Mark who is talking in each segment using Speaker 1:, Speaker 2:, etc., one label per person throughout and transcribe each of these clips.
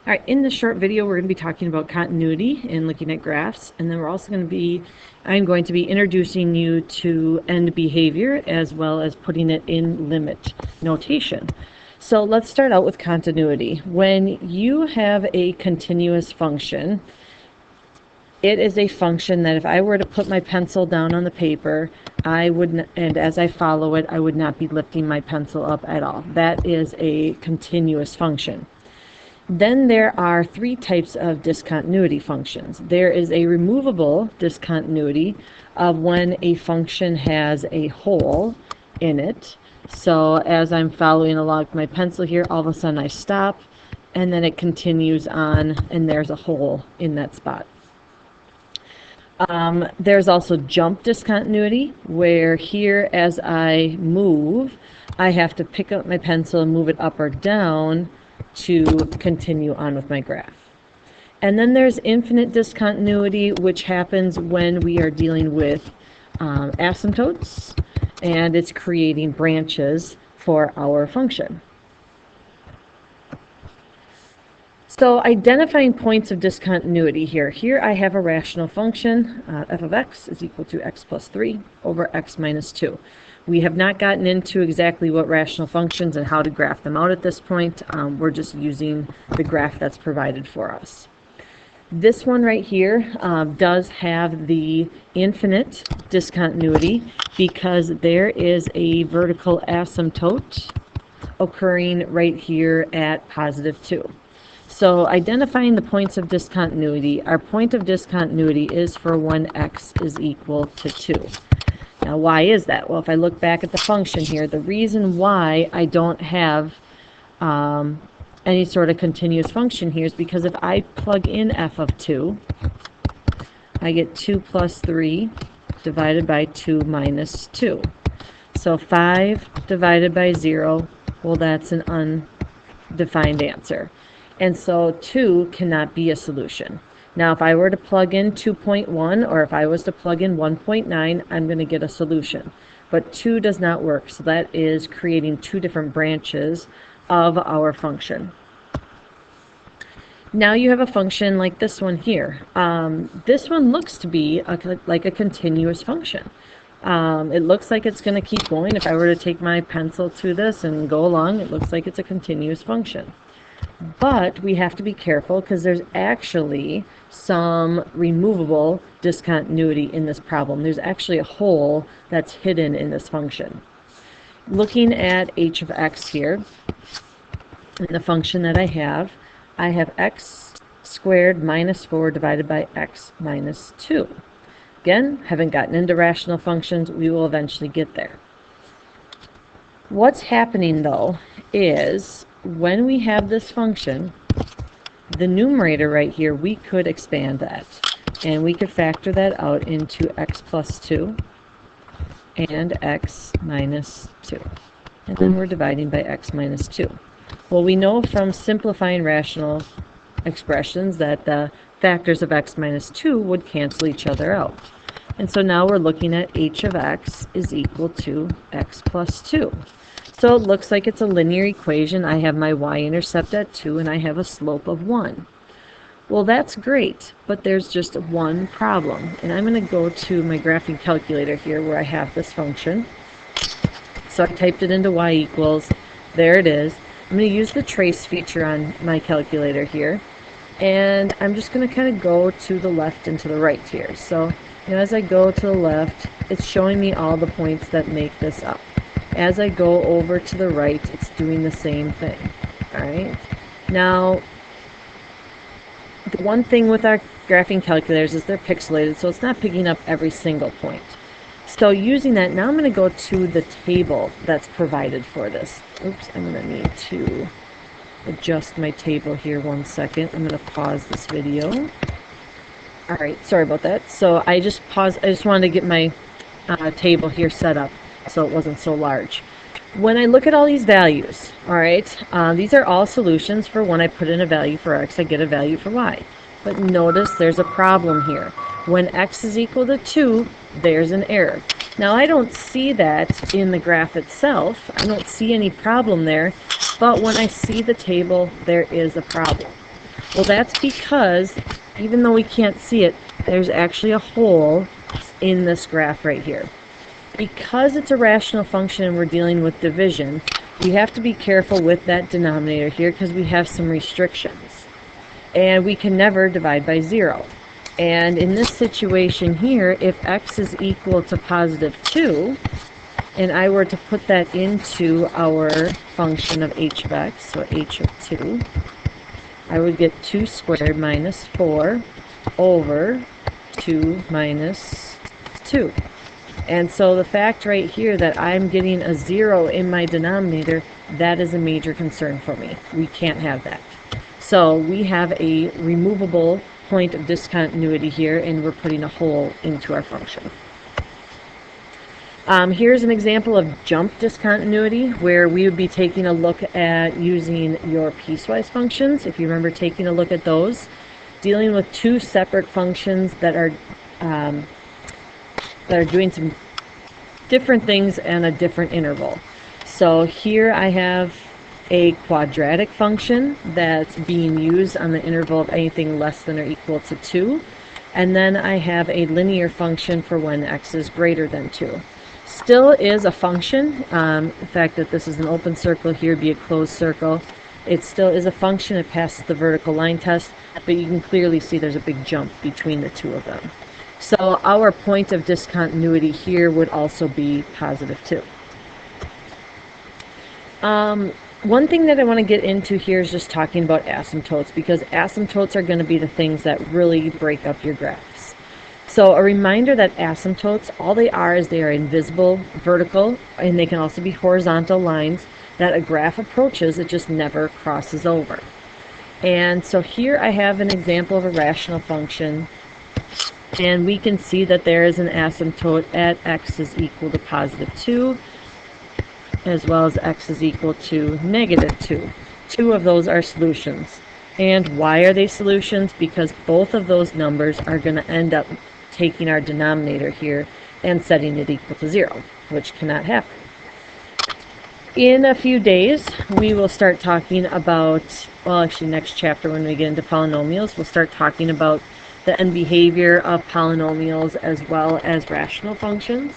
Speaker 1: All right, in this short video, we're going to be talking about continuity and looking at graphs, and then I'm going to be introducing you to end behavior as well as putting it in limit notation. So let's start out with continuity. When you have a continuous function, it is a function that if I were to put my pencil down on the paper, and as I follow it, I would not be lifting my pencil up at all. That is a continuous function. Then there are three types of discontinuity functions. There is a removable discontinuity of when a function has a hole in it. So as I'm following along with my pencil here, all of a sudden I stop, and then it continues on, and there's a hole in that spot. There's also jump discontinuity, where here as I move, I have to pick up my pencil and move it up or down to continue on with my graph. And then there's infinite discontinuity, which happens when we are dealing with asymptotes, and it's creating branches for our function. So identifying points of discontinuity here. Here I have a rational function, f of x is equal to x plus 3 over x minus 2. We have not gotten into exactly what rational functions and how to graph them out at this point. We're just using the graph that's provided for us. This one right here does have the infinite discontinuity because there is a vertical asymptote occurring right here at positive 2. So identifying the points of discontinuity, our point of discontinuity is for when x is equal to 2. Now, why is that? Well, if I look back at the function here, the reason why I don't have any sort of continuous function here is because if I plug in f of 2, I get 2 plus 3 divided by 2 minus 2. So 5 divided by 0, well, that's an undefined answer. And so 2 cannot be a solution. Now, if I were to plug in 2.1 or if I was to plug in 1.9, I'm going to get a solution. But 2 does not work, so that is creating two different branches of our function. Now you have a function like this one here. This one looks to be like a continuous function. It looks like it's going to keep going. If I were to take my pencil to this and go along, it looks like it's a continuous function. But we have to be careful because there's actually some removable discontinuity in this problem. There's actually a hole that's hidden in this function. Looking at h of x here, in the function that I have x squared minus 4 divided by x minus 2. Again, haven't gotten into rational functions. We will eventually get there. What's happening, though, is when we have this function, the numerator right here, we could expand that. And we could factor that out into x plus 2 and x minus 2. And then we're dividing by x minus 2. Well, we know from simplifying rational expressions that the factors of x minus 2 would cancel each other out. And so now we're looking at h of x is equal to x plus 2. So it looks like it's a linear equation. I have my y-intercept at 2 and I have a slope of 1. Well, that's great, but there's just one problem. And I'm going to go to my graphing calculator here where I have this function. So I typed it into y equals. There it is. I'm going to use the trace feature on my calculator here. And I'm just going to kind of go to the left and to the right here. So as I go to the left, it's showing me all the points that make this up. As I go over to the right, it's doing the same thing. All right. Now, the one thing with our graphing calculators is they're pixelated, so it's not picking up every single point. So using that, now I'm going to go to the table that's provided for this. Oops, I'm going to need to adjust my table here 1 second. I'm going to pause this video. All right, sorry about that. So I just paused. I just wanted to get my table here set up so it wasn't so large. When I look at all these values, all right, these are all solutions for when I put in a value for x, I get a value for y. But notice there's a problem here. When x is equal to 2, there's an error. Now I don't see that in the graph itself. I don't see any problem there, but when I see the table, there is a problem. Well, that's because, even though we can't see it, there's actually a hole in this graph right here. Because it's a rational function and we're dealing with division, we have to be careful with that denominator here because we have some restrictions. And we can never divide by 0. And in this situation here, if x is equal to positive 2, and I were to put that into our function of h of x, so h of 2, I would get 2 squared minus 4 over 2 minus 2. And so the fact right here that I'm getting a 0 in my denominator, that is a major concern for me. We can't have that. So we have a removable point of discontinuity here, and we're putting a hole into our function. Here's an example of jump discontinuity, where we would be taking a look at using your piecewise functions. If you remember taking a look at those, dealing with two separate functions that are doing some different things in a different interval. So here I have a quadratic function that's being used on the interval of anything less than or equal to 2. And then I have a linear function for when x is greater than 2. Still is a function. The fact that this is an open circle here be a closed circle. It still is a function. It passes the vertical line test, but you can clearly see there's a big jump between the two of them. So our point of discontinuity here would also be positive 2. One thing that I want to get into here is just talking about asymptotes, because asymptotes are going to be the things that really break up your graphs. So a reminder that asymptotes, all they are is they are invisible, vertical, and they can also be horizontal lines that a graph approaches, it just never crosses over. And so here I have an example of a rational function, and we can see that there is an asymptote at x is equal to positive 2, as well as x is equal to negative 2. Two of those are solutions. And why are they solutions? Because both of those numbers are going to end up taking our denominator here and setting it equal to 0, which cannot happen. In a few days, we will start talking about, well, actually next chapter when we get into polynomials, we'll start talking about the end behavior of polynomials as well as rational functions.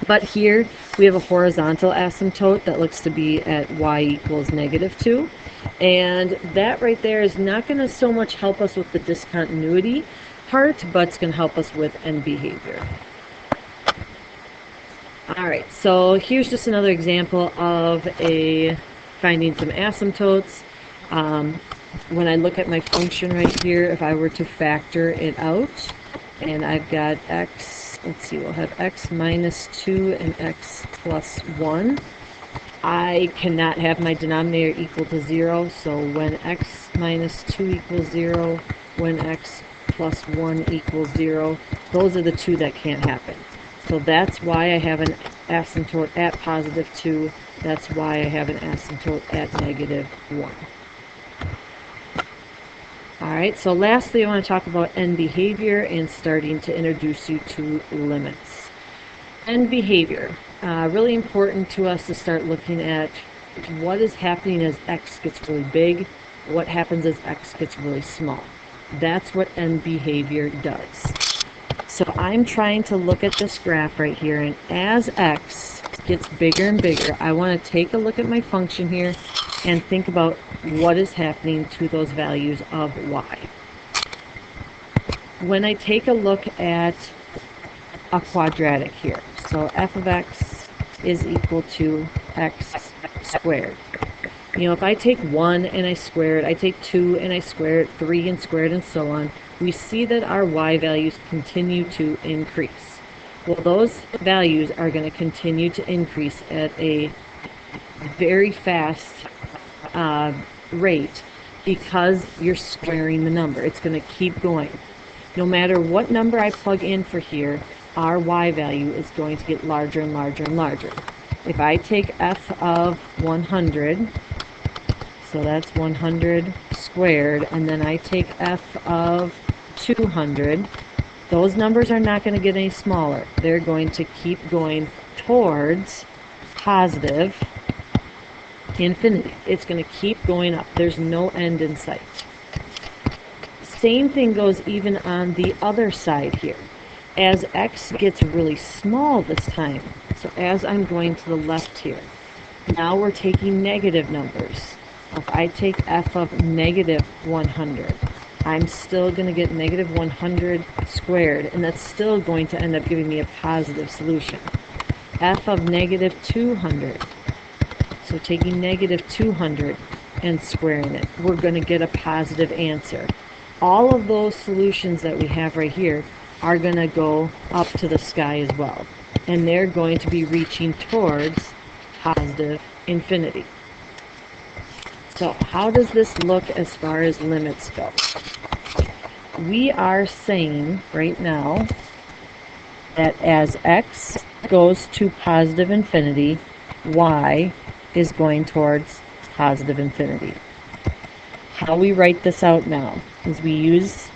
Speaker 1: But here we have a horizontal asymptote that looks to be at y equals negative 2. And that right there is not going to so much help us with the discontinuity part, but it's going to help us with end behavior. Alright, so here's just another example of finding some asymptotes. When I look at my function right here, if I were to factor it out, and I've got x, let's see, we'll have x minus 2 and x plus 1. I cannot have my denominator equal to 0, so when x minus 2 equals 0, when x plus 1 equals 0, those are the two that can't happen. So that's why I have an asymptote at positive 2, that's why I have an asymptote at negative 1. Alright, so lastly I want to talk about end behavior and starting to introduce you to limits. End behavior. Really important to us to start looking at what is happening as x gets really big, what happens as x gets really small. That's what end behavior does. So I'm trying to look at this graph right here, and as x gets bigger and bigger, I want to take a look at my function here and think about what is happening to those values of y. When I take a look at a quadratic here, so f of x is equal to x squared. You know, if I take 1 and I square it, I take 2 and I square it, 3 and square it, and so on, we see that our y values continue to increase. Well, those values are going to continue to increase at a very fast rate because you're squaring the number. It's going to keep going. No matter what number I plug in for here, our y value is going to get larger and larger and larger. If I take f of 100, so that's 100 squared, and then I take f of 200, those numbers are not going to get any smaller. They're going to keep going towards positive infinity. It's going to keep going up. There's no end in sight. Same thing goes even on the other side here. As x gets really small this time, so as I'm going to the left here, now we're taking negative numbers. If I take f of negative 100, I'm still going to get negative 100 squared, and that's still going to end up giving me a positive solution. F of negative 200, so taking negative 200 and squaring it, we're going to get a positive answer. All of those solutions that we have right here are going to go up to the sky as well, and they're going to be reaching towards positive infinity. So how does this look as far as limits go? We are saying right now that as x goes to positive infinity, y is going towards positive infinity. How we write this out now is we use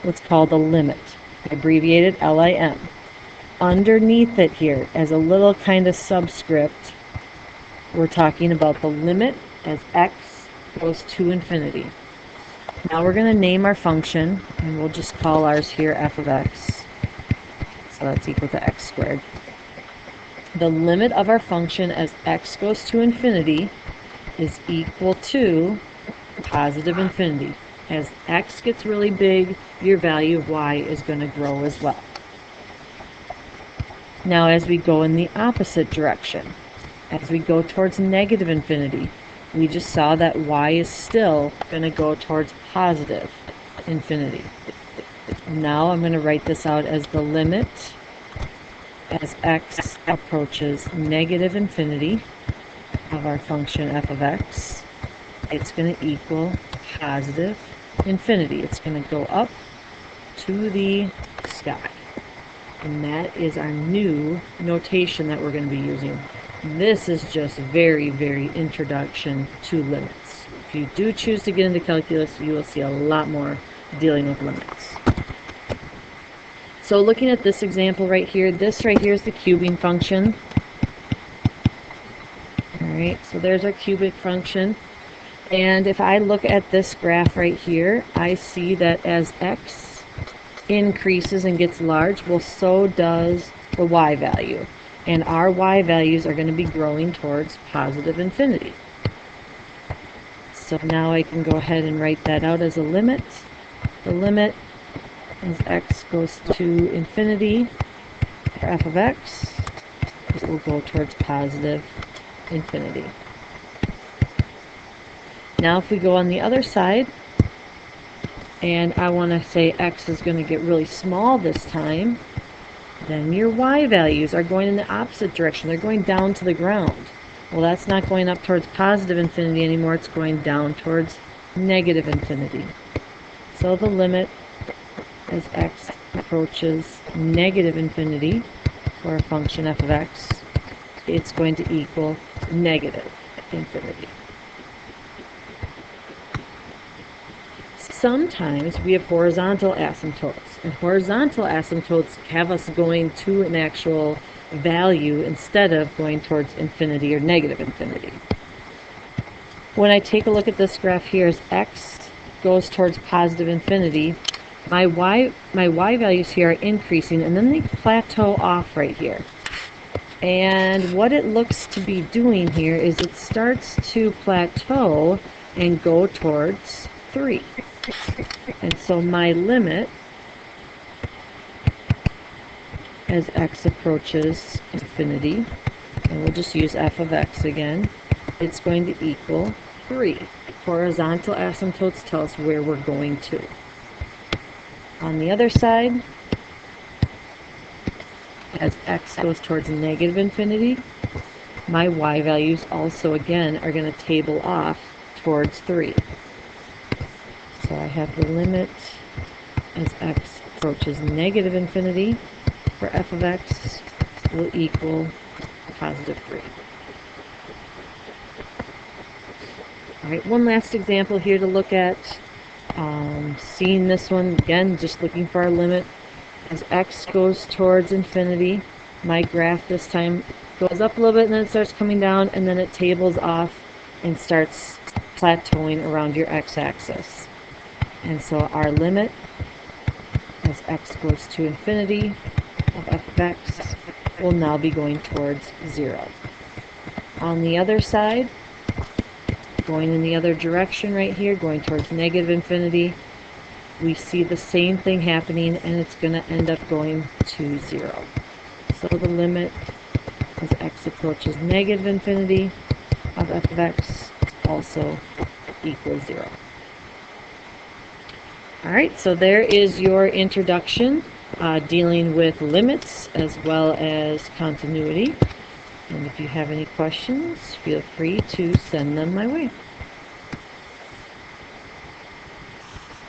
Speaker 1: what's called a limit, abbreviated LIM. Underneath it here, as a little kind of subscript, we're talking about the limit as x goes to infinity. Now we're going to name our function, and we'll just call ours here f of x. So that's equal to x squared. The limit of our function as x goes to infinity is equal to positive infinity. As x gets really big, your value of y is going to grow as well. Now as we go in the opposite direction, as we go towards negative infinity, we just saw that y is still going to go towards positive infinity. Now I'm going to write this out as the limit as x approaches negative infinity of our function f of x. It's going to equal positive infinity. It's going to go up to the sky. And that is our new notation that we're going to be using. This is just very, very introduction to limits. If you do choose to get into calculus, you will see a lot more dealing with limits. So looking at this example right here, this right here is the cubing function. Alright, so there's our cubic function. And if I look at this graph right here, I see that as x increases and gets large, well, so does the y value. And our y values are going to be growing towards positive infinity. So now I can go ahead and write that out as a limit. The limit as x goes to infinity for f of x, it will go towards positive infinity. Now if we go on the other side, and I want to say x is going to get really small this time, then your y values are going in the opposite direction. They're going down to the ground. Well, that's not going up towards positive infinity anymore. It's going down towards negative infinity. So the limit as x approaches negative infinity for a function f of x, it's going to equal negative infinity. Sometimes we have horizontal asymptotes, and horizontal asymptotes have us going to an actual value instead of going towards infinity or negative infinity. When I take a look at this graph here, as x goes towards positive infinity, my y values here are increasing, and then they plateau off right here. And what it looks to be doing here is it starts to plateau and go towards 3. And so my limit as x approaches infinity, and we'll just use f of x again, it's going to equal 3. Horizontal asymptotes tell us where we're going to. On the other side, as x goes towards negative infinity, my y values also again are going to table off towards 3. So I have the limit as x approaches negative infinity for f of x will equal positive 3. Alright, one last example here to look at. Seeing this one, again, just looking for our limit. As x goes towards infinity, my graph this time goes up a little bit and then it starts coming down, and then it tables off and starts plateauing around your x-axis. And so our limit as x goes to infinity of f of x will now be going towards 0. On the other side, going in the other direction right here, going towards negative infinity, we see the same thing happening, and it's going to end up going to 0. So the limit as x approaches negative infinity of f of x also equals 0. Alright, so there is your introduction dealing with limits as well as continuity. And if you have any questions, feel free to send them my way.